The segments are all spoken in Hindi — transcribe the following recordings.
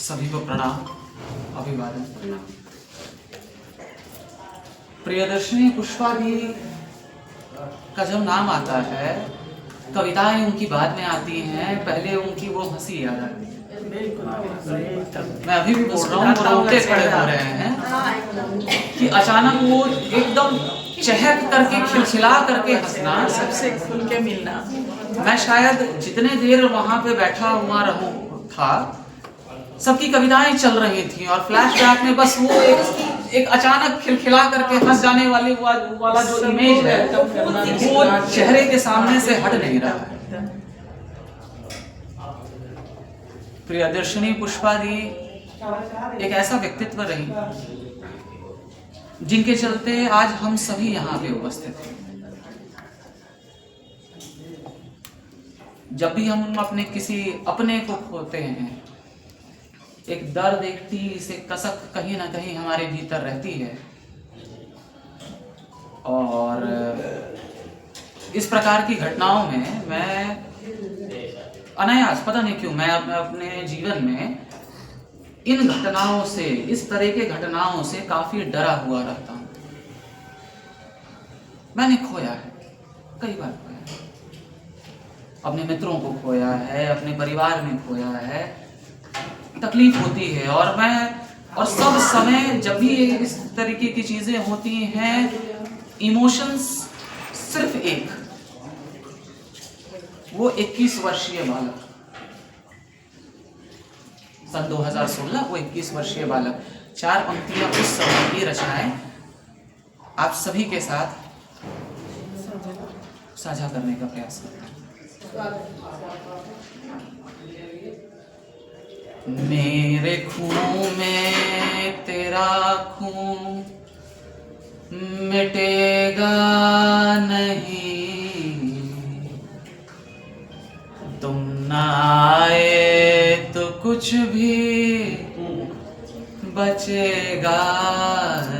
सभी को प्रणाम, अभिवादन प्रणाम। प्रियदर्शनी पुष्पादी का जब नाम आता है, कविताएं उनकी बाद में आती हैं, पहले उनकी वो हंसी याद आती है। मैं अभी भी बोल रहा हूँ, रोंगटे खड़े हो रहे हैं कि अचानक वो एकदम चहक करके खिलखिला करके हंसना, सबसे खुल के मिलना। मैं शायद जितने देर वहां पे बैठा हुआ रहूं था, सबकी कविताएं चल रही थी और फ्लैशबैक में बस वो एक अचानक खिलखिला करके हंस जाने वाला जो इमेज है वो चेहरे के सामने से हट नहीं रहा है। प्रियदर्शनी पुष्पादी एक ऐसा व्यक्तित्व रही जिनके चलते आज हम सभी यहाँ पे उपस्थित हैं। जब भी हम अपने किसी अपने को खोते हैं, एक दर्द, एक टीस, एक कसक कहीं ना कहीं हमारे भीतर रहती है। और इस प्रकार की घटनाओं में मैं अनायास, पता नहीं क्यों, मैं अपने जीवन में इन घटनाओं से, इस तरह के घटनाओं से काफी डरा हुआ रहता हूं। मैंने खोया है, कई बार खोया है, अपने मित्रों को खोया है, अपने परिवार में खोया है, तकलीफ होती है। और सब समय जब भी इस तरीके की चीजें होती हैं, इमोशंस सिर्फ एक, वो 21 वर्षीय बालक, सन 2016, वो 21 वर्षीय बालक, 4 पंक्तियां उस समय की रचनाएं आप सभी के साथ साझा करने का प्रयास करता हूं। मेरे खून में तेरा खून मिटेगा नहीं, तुम ना आए तो कुछ भी बचेगा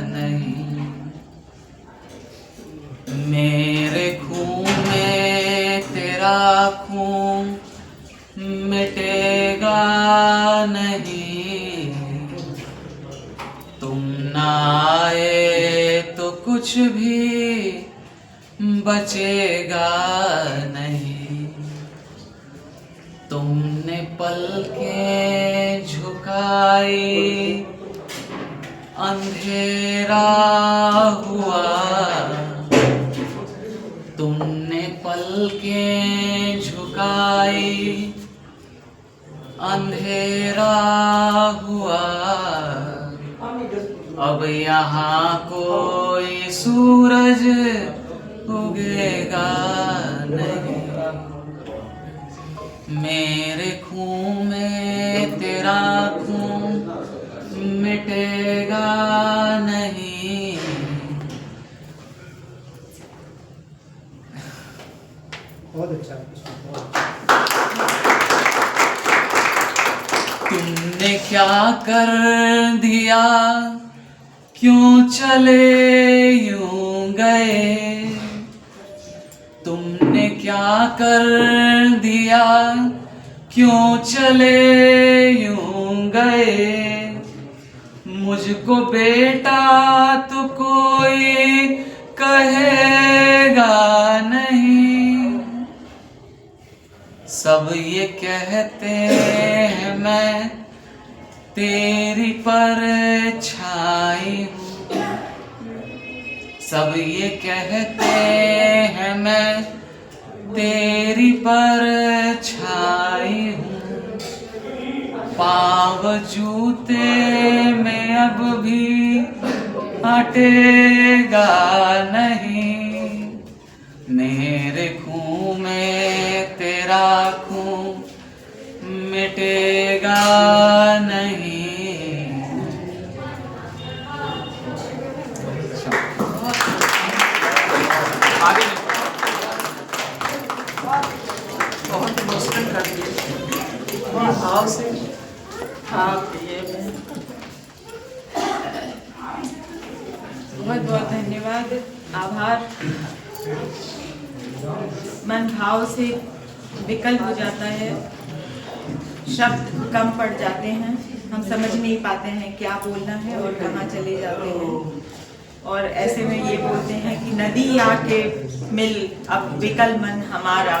नहीं। मेरे खून में तेरा खून मिटेगा नहीं, तुम ना आए तो कुछ भी बचेगा नहीं। तुमने पलकें झुकाई, अंधेरा हुआ, तुमने पलकें झुकाई, अंधेरा हुआ। अब यहाँ कोई सूरज उगेगा नहीं। मेरे खून में तेरा खून मिटेगा नहीं। बहुत अच्छा। तुमने क्या कर दिया, क्यों चले यूं गए। तुमने क्या कर दिया, क्यों चले यूं गए। मुझको बेटा तो कोई कहेगा नहीं, सब ये कहते हैं मैं तेरी परछाई हूँ। सब ये कहते हैं मैं तेरी परछाई हूँ। पाँव जूते में अब भी हटेगा नहीं। मेरे खून में तेरा खून मिटेगा नहीं। आगे बहुत इमोशनल कर दिए, भाव से आप ये बहुत बहुत धन्यवाद, आभार। मन भाव से विकल हो जाता है, शब्द कम पड़ जाते हैं। हम समझ नहीं पाते हैं क्या बोलना है और कहाँ चले जाते हैं। और ऐसे में ये बोलते हैं कि नदी आके मिल अब विकल मन हमारा,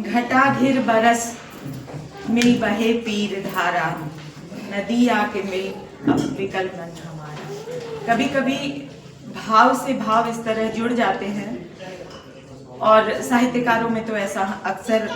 घटा घिर बरस मिल बहे पीर धारा, नदी आके मिल अब विकल मन हमारा। कभी कभी भाव से भाव इस तरह जुड़ जाते हैं, और साहित्यकारों में तो ऐसा अक्सर,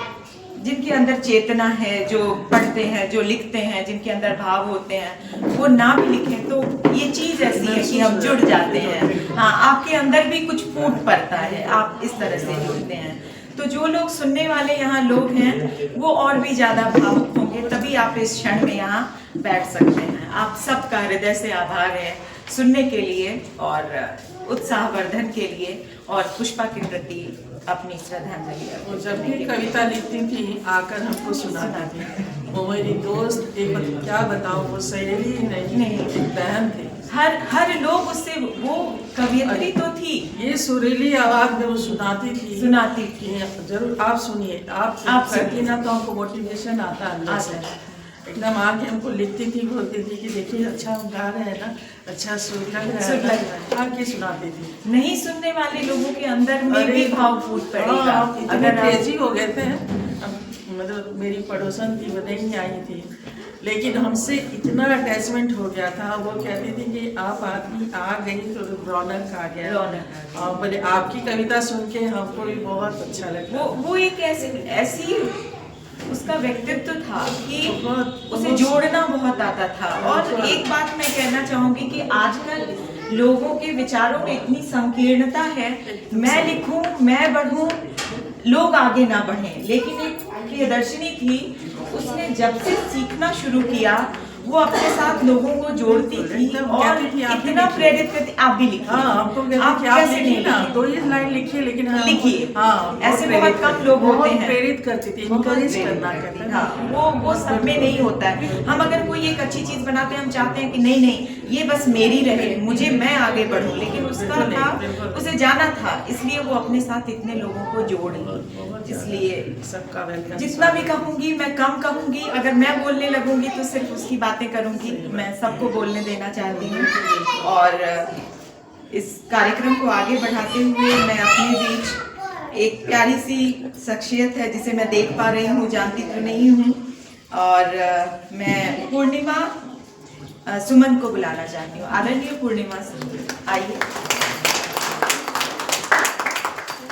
जिनके अंदर चेतना है, जो पढ़ते हैं, जो लिखते हैं, जिनके अंदर भाव होते हैं, वो ना भी लिखें तो ये चीज ऐसी है कि हम जुड़ जाते हैं। हाँ, आपके अंदर भी कुछ फूट पड़ता है, आप इस तरह से जुड़ते हैं। तो जो लोग सुनने वाले यहाँ लोग हैं वो और भी ज्यादा भावुक होंगे, तभी आप इस क्षण में यहाँ बैठ सकते हैं। आप सबका हृदय से आभार है सुनने के लिए और उत्साहवर्धन के लिए, और पुष्पा के प्रति अपनी श्रद्धांजलि। वो जब भी कविता लिखती थी आकर हमको सुनाती थी। वो मेरी दोस्त, एक क्या बताऊं, वो सहेली नहीं, एक बहन थी। हर लोग उससे, वो कवियत्री तो थी, ये सुरीली आवाज में वो सुनाती थी कि जरूर आप सुनिए, आप करती ना तो हमको मोटिवेशन आता अंदर से। एकदम आके हमको लिखती थी, बोलती थी कि देखिए अच्छा हम गा रहे हैं ना, अच्छा सुर लग रहा है, आके सुनाती थी। नहीं सुनने वाले लोगों के अंदर में भी भाव फूट पड़ेगा। अगर तेजी हो गए थे, मतलब मेरी पड़ोसन थी, वो नहीं आई थी, लेकिन हमसे इतना अटैचमेंट हो गया था। वो कहती थी कि आप आदमी आ गई तो रौनक आ गया, और बोले आपकी कविता सुन के हमको भी बहुत अच्छा लगा। वो एक ऐसी उसका व्यक्तित्व था कि उसे जोड़ना बहुत आता था। और एक बात मैं कहना चाहूंगी कि आजकल लोगों के विचारों में इतनी संकीर्णता है, मैं लिखूं, मैं बढ़ूं, लोग आगे ना बढ़ें। लेकिन एक प्रियदर्शिनी थी, उसने जब से सीखना शुरू किया वो अपने साथ लोगों को जोड़ती थी और इतना प्रेरित करती। आप भी लिखिए, आप कैसे नहीं ना, 2 ही लाइन लिखिए, लेकिन लिखिए। हाँ, ऐसे बहुत कम लोग होते हैं। प्रेरित करती थी, इनकरेज करना कहते हैं। हाँ, वो सब में नहीं होता है। हम अगर कोई एक अच्छी चीज बनाते हैं, हम चाहते हैं कि नहीं ये बस मेरी रहे, मैं आगे बढ़ूं, लेकिन उसका था, उसे जाना था, इसलिए वो अपने साथ इतने लोगों को जोड़ ली। इसलिए सबका वेलकम। जितना भी कहूंगी मैं कम कहूंगी, अगर मैं बोलने लगूंगी तो सिर्फ उसकी बातें करूंगी। मैं सबको बोलने देना चाहती हूँ, और इस कार्यक्रम को आगे बढ़ाते हुए मैं अपने बीच एक प्यारी सी शख्सियत है जिसे मैं देख पा रही हूँ, जानती तो नहीं हूँ, और मैं पूर्णिमा सुमन को बुलाना चाहती हूँ। आदरणीय पूर्णिमा, आइए।